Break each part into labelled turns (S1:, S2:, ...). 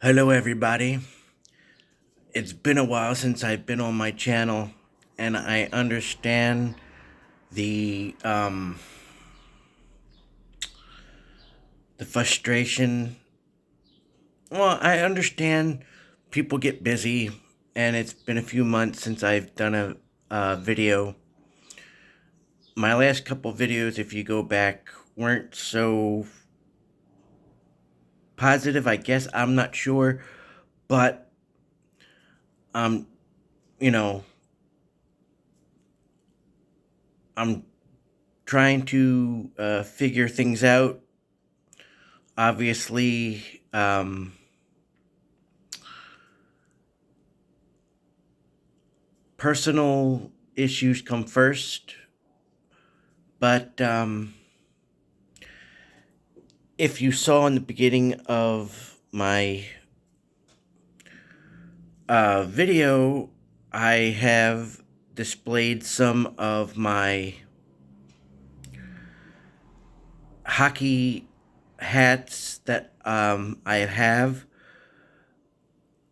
S1: Hello, everybody. It's been a while since I've been on my channel, and I understand the the frustration. Well, I understand people get busy, and it's been a few months since I've done a video. My last couple videos, if you go back, weren't so positive. I guess I'm not sure, but um, you know, I'm trying to figure things out. Obviously, personal issues come first, but if you saw in the beginning of my video, I have displayed some of my hockey hats that I have.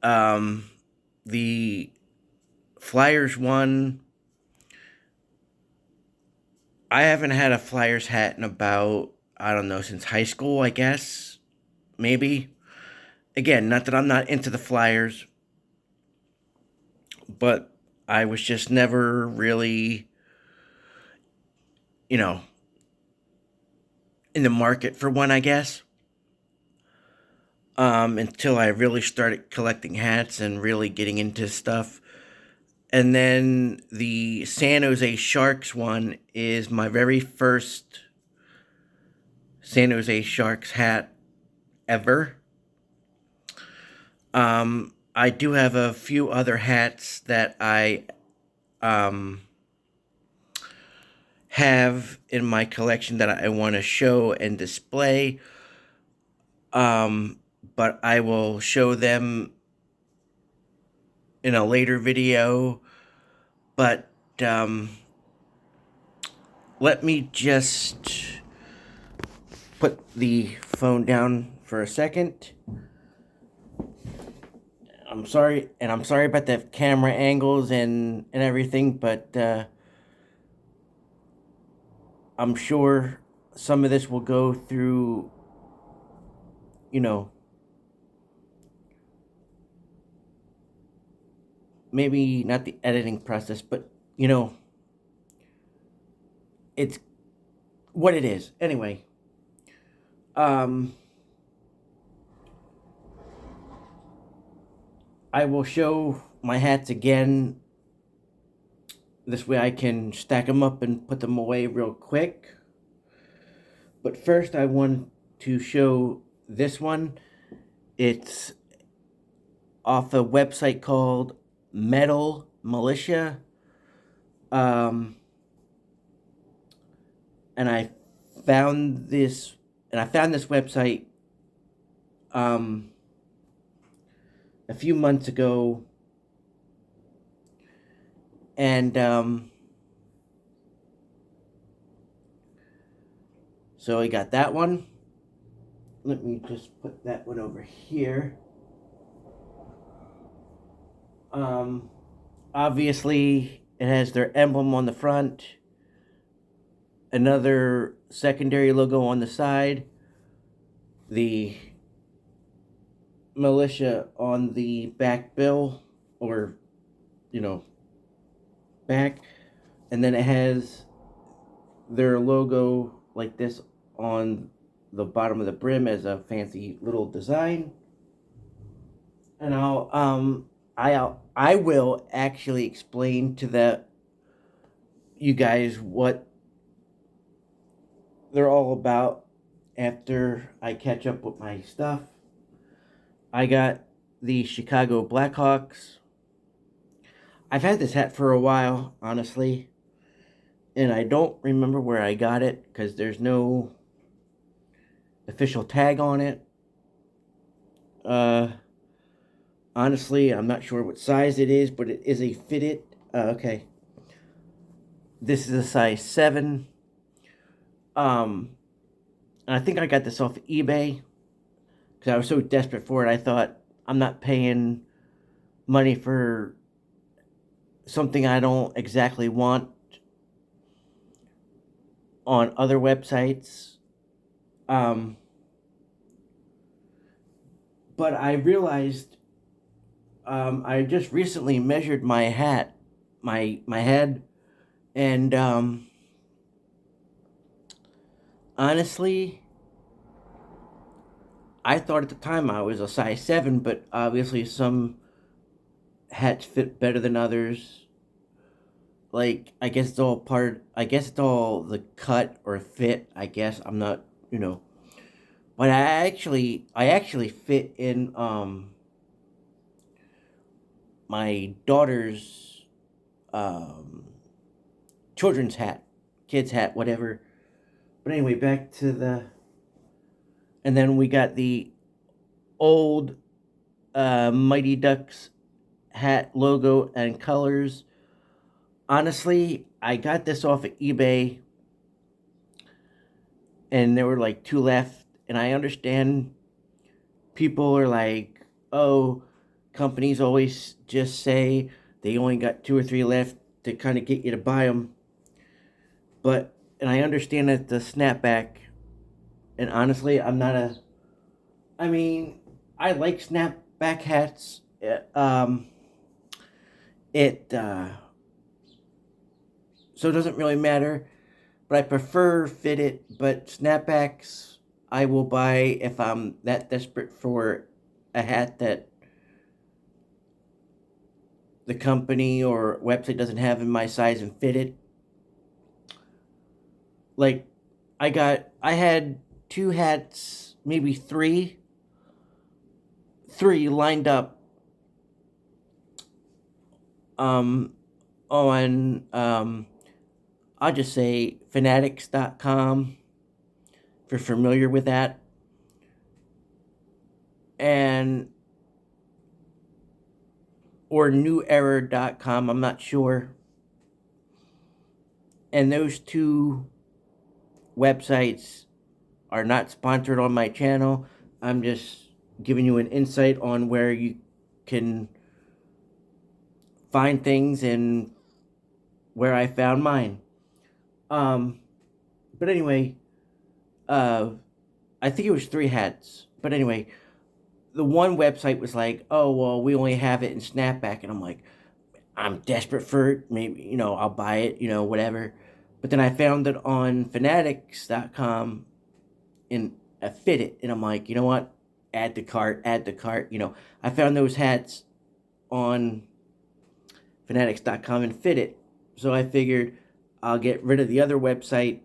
S1: Um, the Flyers one, I haven't had a Flyers hat in about, I don't know, since high school, I guess. Maybe. Again, not that I'm not into the Flyers, but I was just never really, you know, in the market for one, I guess. Until I really started collecting hats and really getting into stuff. And then the San Jose Sharks one is my very first San Jose Sharks hat ever. I do have a few other hats that I um, have in my collection that I want to show and display. Um, but I will show them in a later video. But let me just put the phone down for a second. I'm sorry about the camera angles and everything, but I'm sure some of this will go through, you know, maybe not the editing process, but it's what it is. Anyway, um, I will show my hats again. This way I can stack them up and put them away real quick. But first I want to show this one. It's off a website called Metal Militia. Um, and I found this website um, a few months ago, and so I got that one. Let me just put that one over here. Um, Obviously, it has their emblem on the front, another secondary logo on the side, the militia on the back bill, or you know, back, and then it has their logo like this on the bottom of the brim as a fancy little design. And I will actually explain to the you guys what they're all about after I catch up with my stuff. I got the Chicago Blackhawks. I've had this hat for a while, honestly, and I don't remember where I got it because there's no official tag on it. Uh, Honestly, I'm not sure what size it is, but it is a fitted. Okay, this is a size 7. Um, and I think I got this off eBay because I was so desperate for it. I thought I'm not paying money for something I don't exactly want on other websites. Um, but I realized I just recently measured my hat, my head, and honestly, I thought at the time I was a size 7, but obviously some hats fit better than others. Like, I guess it's all part, I guess it's all the cut or fit, I guess. I'm not, you know. But I actually fit in my daughter's um children's hat, kid's hat, whatever. But anyway, back to the, and then we got the old Mighty Ducks hat logo and colors. Honestly, I got this off of eBay, and there were like two left. And I understand people are like, oh, companies always just say they only got two or three left to kind of get you to buy them. But, and I understand that the snapback, and honestly, I'm not a, I mean, I like snapback hats. It so it doesn't really matter, but I prefer fitted. But snapbacks, I will buy if I'm that desperate for a hat that the company or website doesn't have in my size and fitted. Like, I had two hats, maybe three lined up um on I'll just say fanatics.com, if you're familiar with that, and or newerror.com, I'm not sure. And those two websites are not sponsored on my channel. I'm just giving you an insight on where you can find things and where I found mine. Um, but anyway, uh, I think it was three hats. But anyway, the one website was like, "Oh well, we only have it in snapback," and I'm like, "I'm desperate for it. Maybe I'll buy it. Whatever." But then I found it on fanatics.com and I fit it, and I'm like, you know what? Add to cart, add to cart. I found those hats on fanatics.com and fit it. So I figured I'll get rid of the other website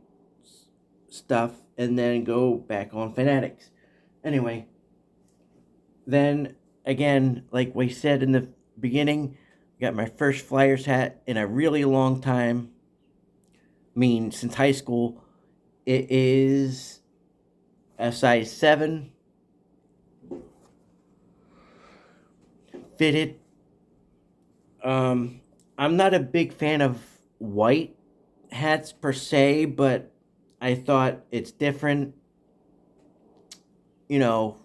S1: stuff and then go back on Fanatics. Anyway, then again, like we said in the beginning, got my first Flyers hat in a really long time. I mean, since high school. It is a size 7, fitted. Um, I'm not a big fan of white hats per se, but I thought it's different. You know,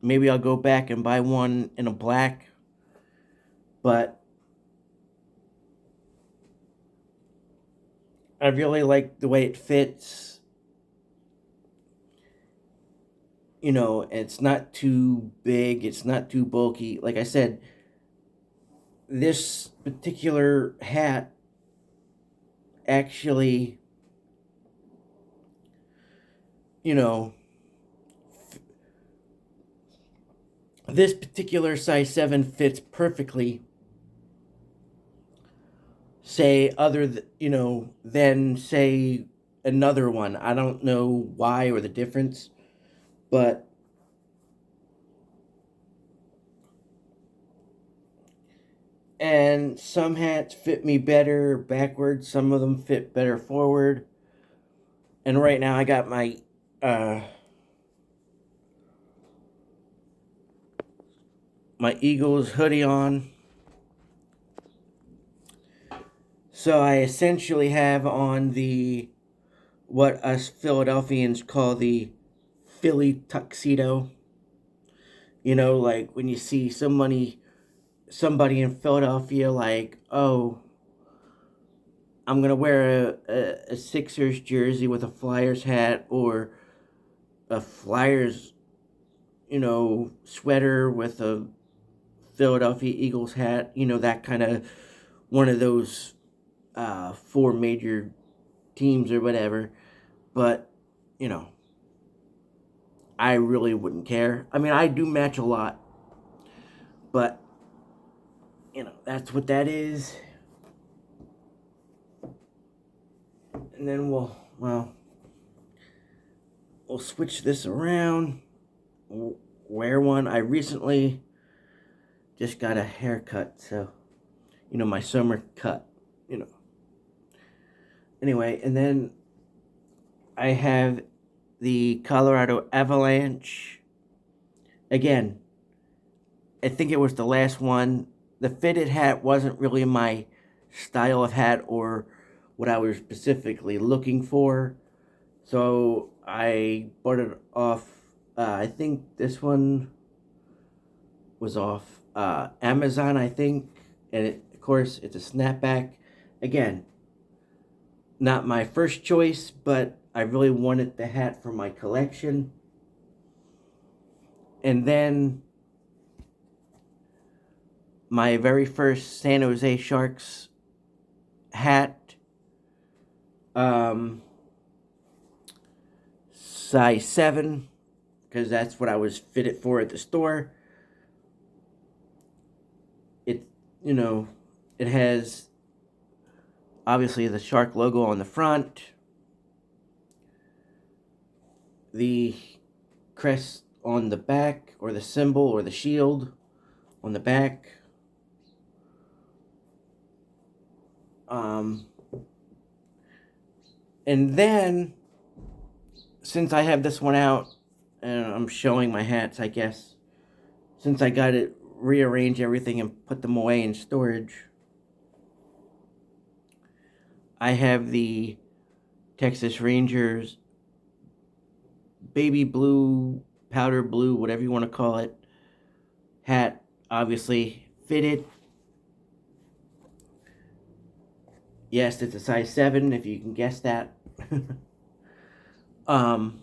S1: Maybe I'll go back and buy one in a black, but I really like the way it fits. It's not too big, it's not too bulky. Like I said, this particular hat actually, you know, this particular size 7 fits perfectly, say, than, say, another one. I don't know why or the difference, but and some hats fit me better backwards, some of them fit better forward. And right now I got my Eagles hoodie on. So I essentially have on the what us Philadelphians call the Philly tuxedo. Like when you see somebody in Philadelphia, like, oh, I'm gonna wear a Sixers jersey with a Flyers hat, or a Flyers, sweater with a Philadelphia Eagles hat. That kind of one of those four major teams or whatever. But you know, I really wouldn't care. I mean, I do match a lot, but that's what that is. And then we'll switch this around. We'll wear one. I recently just got a haircut, so my summer cut. You know. Anyway, and then I have the Colorado Avalanche. Again, I think it was the last one. The fitted hat wasn't really my style of hat or what I was specifically looking for. So I bought it off. I think this one was off Amazon, I think. And of course, it's a snapback. Again, not my first choice, but I really wanted the hat for my collection. And then my very first San Jose Sharks hat, size 7, because that's what I was fitted for at the store. It, it has obviously the shark logo on the front, the crest on the back, or the symbol or the shield on the back. And then, since I have this one out, and I'm showing my hats, I guess, since I got it, rearrange everything and put them away in storage, I have the Texas Rangers baby blue, powder blue, whatever you want to call it, hat, obviously fitted. Yes, it's a size 7, if you can guess that. um,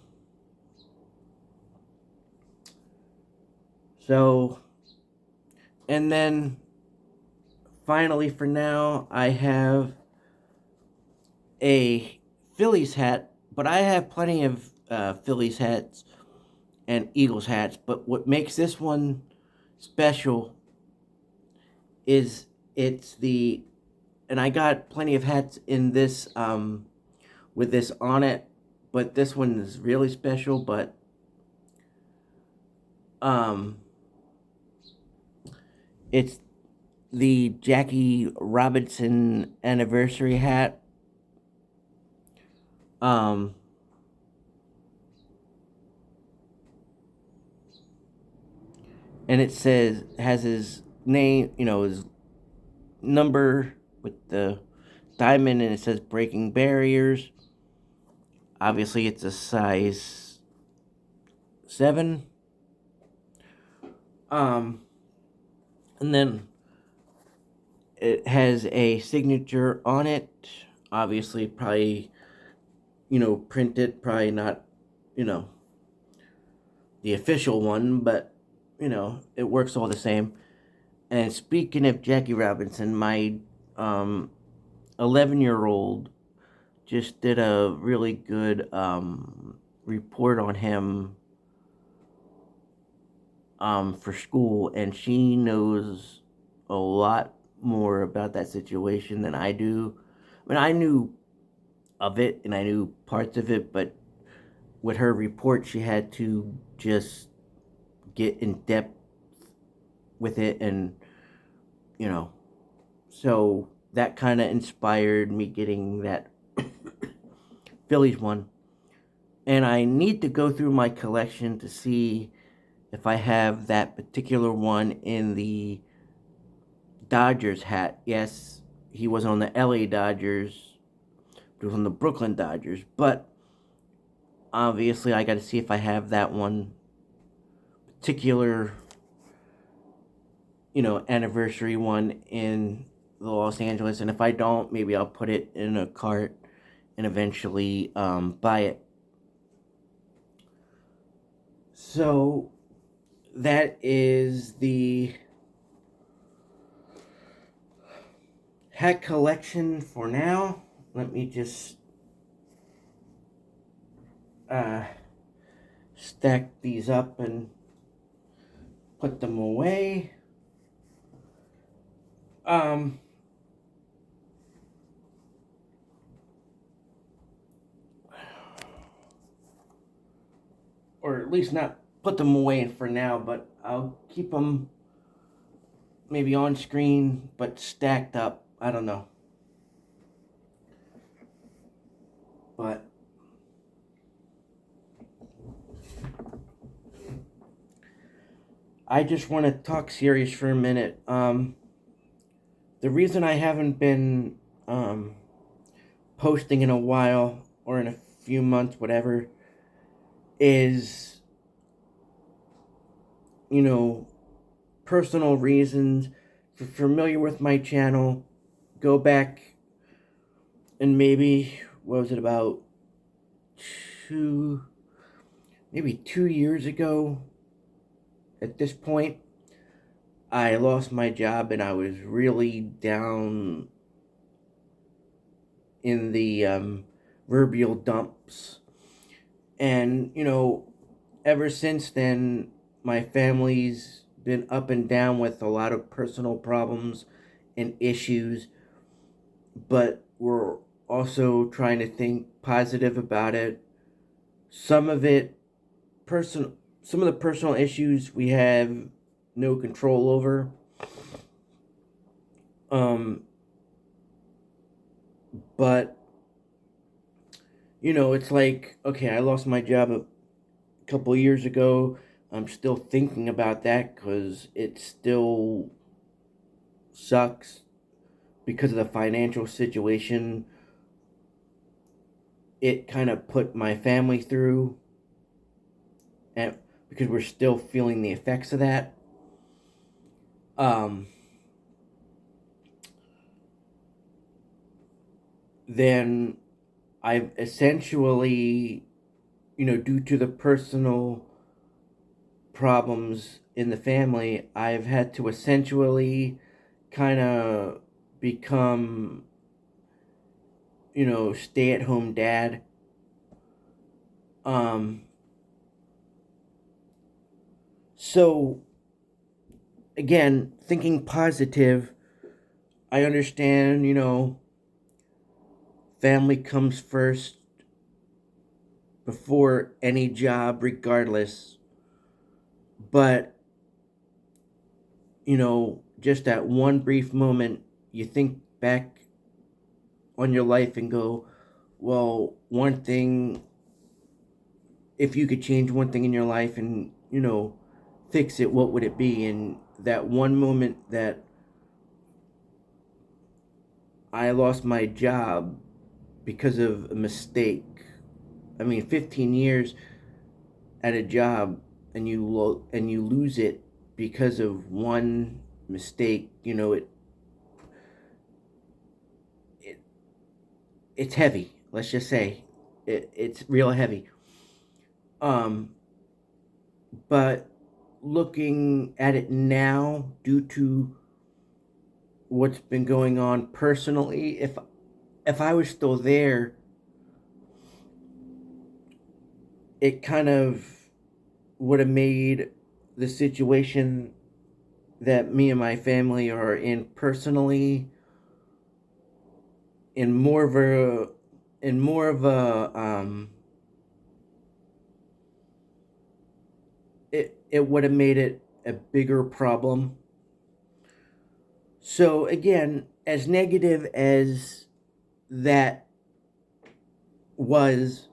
S1: so, and then finally for now, I have a Phillies hat, but I have plenty of Phillies hats and Eagles hats. But what makes this one special is and I got plenty of hats in this with this on it, but this one is really special. But it's the Jackie Robinson anniversary hat. And it has his name, his number with the diamond, and it says breaking barriers. Obviously, it's a size 7. And then it has a signature on it. Obviously, probably, printed, probably not, the official one, but, it works all the same. And speaking of Jackie Robinson, my 11-year-old just did a really good report on him for school, and she knows a lot more about that situation than I do. I mean, I knew of it and I knew parts of it, but with her report, she had to just get in depth with it, and so that kind of inspired me getting that Phillies one. And I need to go through my collection to see if I have that particular one in the Dodgers hat. Yes, he was on the LA Dodgers, but it was on the Brooklyn Dodgers. But obviously, I got to see if I have that one particular anniversary one in Los Angeles. And if I don't, maybe I'll put it in a cart and eventually buy it. So that is the hat collection for now. Let me just stack these up and put them away. Or at least not put them away for now, but I'll keep them maybe on screen, but stacked up. I don't know. But I just want to talk serious for a minute. The reason I haven't been posting in a while or in a few months, whatever, is, personal reasons. If you're familiar with my channel, go back and maybe, what was it, about maybe 2 years ago at this point, I lost my job and I was really down in the proverbial dumps. And, ever since then, my family's been up and down with a lot of personal problems and issues, but we're also trying to think positive about it. Some of it, some of the personal issues we have no control over. But it's like, okay, I lost my job a couple years ago. I'm still thinking about that because it still sucks because of the financial situation it kind of put my family through, and because we're still feeling the effects of that. Then I've essentially, due to the personal problems in the family, I've had to essentially kind of become, stay at home dad. So, again, thinking positive, I understand, family comes first before any job, regardless. But, just that one brief moment, you think back on your life and go, well, one thing, if you could change one thing in your life and, fix it, what would it be? And that one moment that I lost my job because of a mistake. I mean, 15 years at a job and you lose it because of one mistake, it it's heavy. Let's just say it's real heavy. Um, but looking at it now, due to what's been going on personally, if I was still there, it kind of would have made the situation that me and my family are in personally in more of a it would have made it a bigger problem. So again, as negative as that was,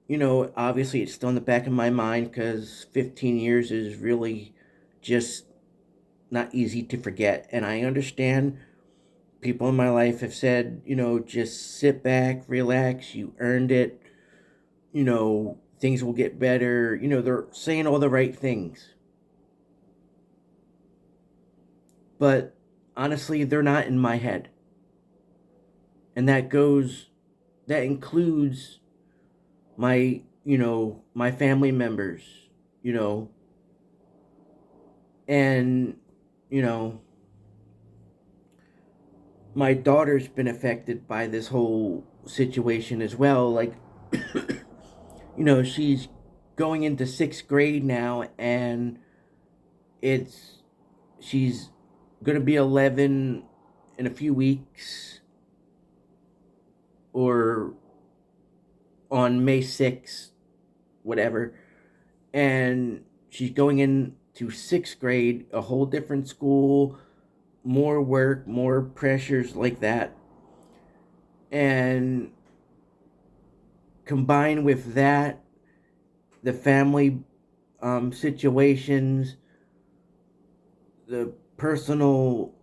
S1: obviously it's still in the back of my mind because 15 years is really just not easy to forget. And I understand people in my life have said, just sit back, relax, you earned it, things will get better. They're saying all the right things. but honestly, they're not in my head. And that includes my, my family members, you know, and, you know, my daughter's been affected by this whole situation as well. Like, she's going into sixth grade now, and it's she's gonna be 11 in a few weeks, or on May 6th, whatever. And she's going into sixth grade, a whole different school, more work, more pressures like that. And combined with that, the family situations, the personal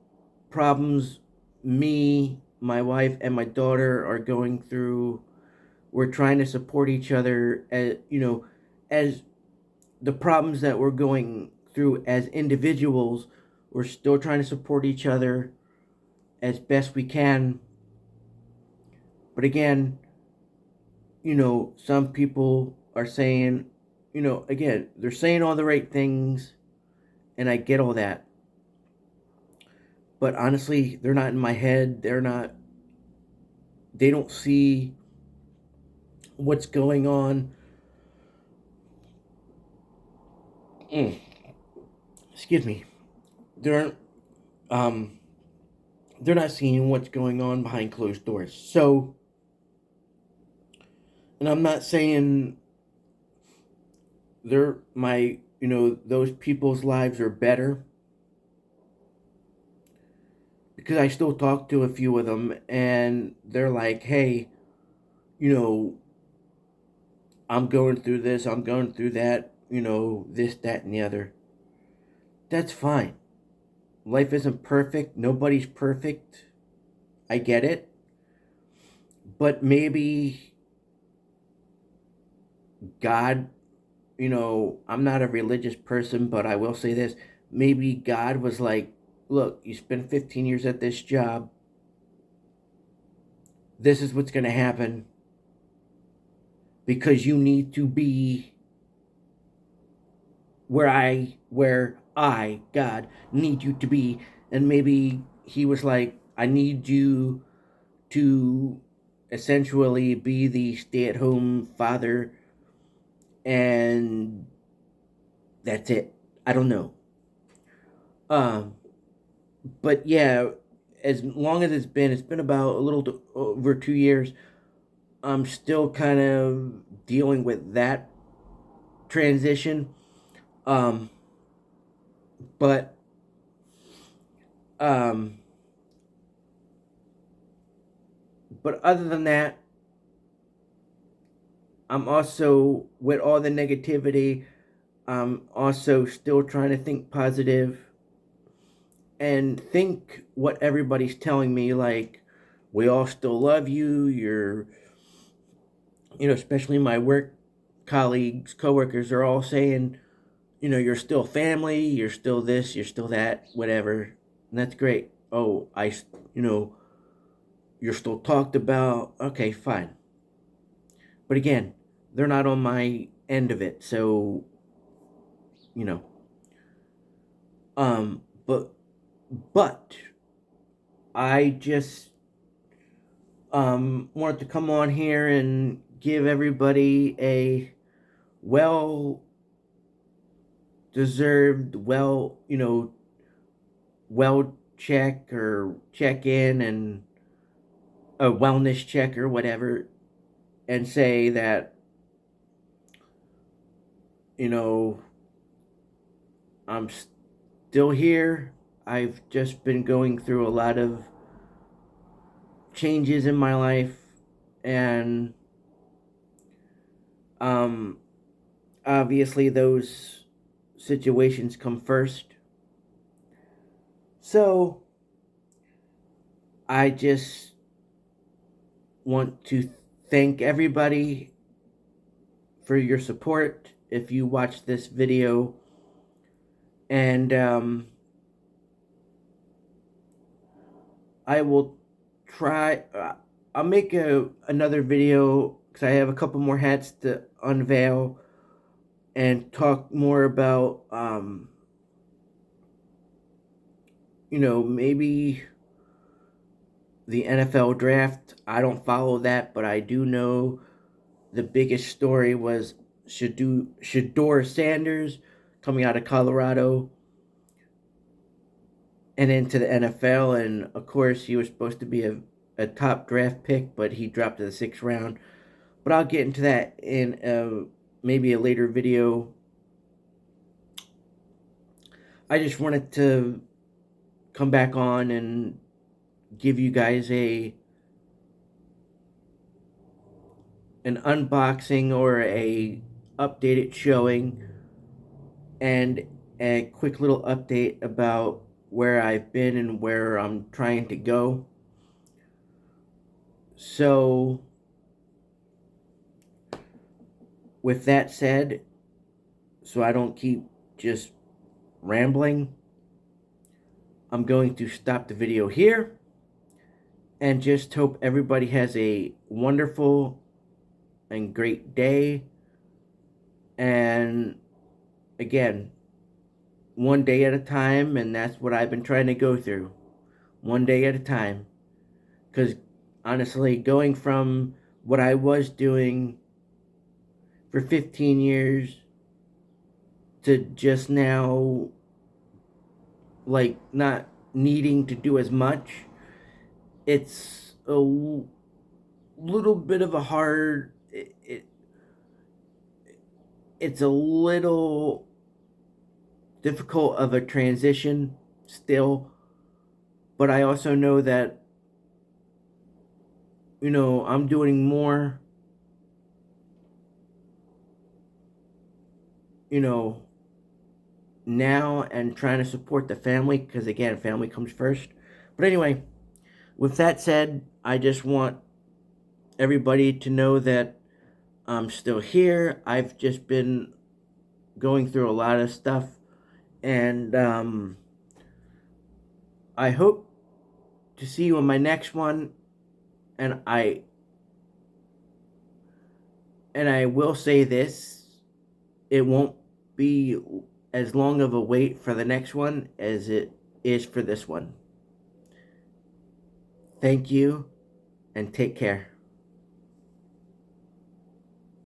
S1: problems me, my wife, and my daughter are going through. We're trying to support each other, as the problems that we're going through as individuals. We're still trying to support each other as best we can. But again, some people are saying, again, they're saying all the right things, and I get all that. But honestly, they're not in my head. They don't see what's going on. Mm, excuse me. They're um they're not seeing what's going on behind closed doors. So, and I'm not saying they're my, those people's lives are better, because I still talk to a few of them, and they're like, "Hey, you know, I'm going through this, I'm going through that, this, that, and the other." That's fine. Life isn't perfect. Nobody's perfect. I get it. But maybe God, I'm not a religious person, but I will say this. Maybe God was like, "Look, you spent 15 years at this job. This is what's going to happen, because you need to be where I, God, need you to be." And maybe he was like, "I need you to essentially be the stay-at-home father, and that's it." I don't know. Um, but yeah, as long as it's been about a little over 2 years. I'm still kind of dealing with that transition. Um, but um, but other than that, I'm also, with all the negativity, I'm also still trying to think positive and think what everybody's telling me. Like, we all still love you. Especially my work colleagues, coworkers are all saying, you're still family, you're still this, you're still that, whatever. And that's great. Oh, you know, you're still talked about. Okay, fine. But again, they're not on my end of it. So, you know, um, but, but I just, wanted to come on here and give everybody a well deserved, well check, or check in, and a wellness check or whatever, and say that, you know, I'm still here. I've just been going through a lot of changes in my life, and um, obviously those situations come first. So I just want to thank everybody for your support. If you watch this video, and I will try. I'll make another video because I have a couple more hats to unveil and talk more about, maybe the NFL draft. I don't follow that, but I do know the biggest story was Shador Sanders coming out of Colorado and into the NFL. And of course, he was supposed to be a top draft pick, but he dropped to the 6th round. But I'll get into that in maybe a later video. I just wanted to come back on and give you guys an unboxing or a updated showing and a quick little update about where I've been and where I'm trying to go. So with that said, so I don't keep just rambling, I'm going to stop the video here and just hope everybody has a wonderful and great day. And again, one day at a time, and that's what I've been trying to go through. One day at a time. Because honestly, going from what I was doing for 15 years to just now, like, not needing to do as much, it's a little bit of a hard, it's a little difficult of a transition still, but I also know that, I'm doing more, now and trying to support the family because, again, family comes first. But anyway, with that said, I just want everybody to know that I'm still here. I've just been going through a lot of stuff, and I hope to see you on my next one. And I will say this: it won't be as long of a wait for the next one as it is for this one. Thank you, and take care.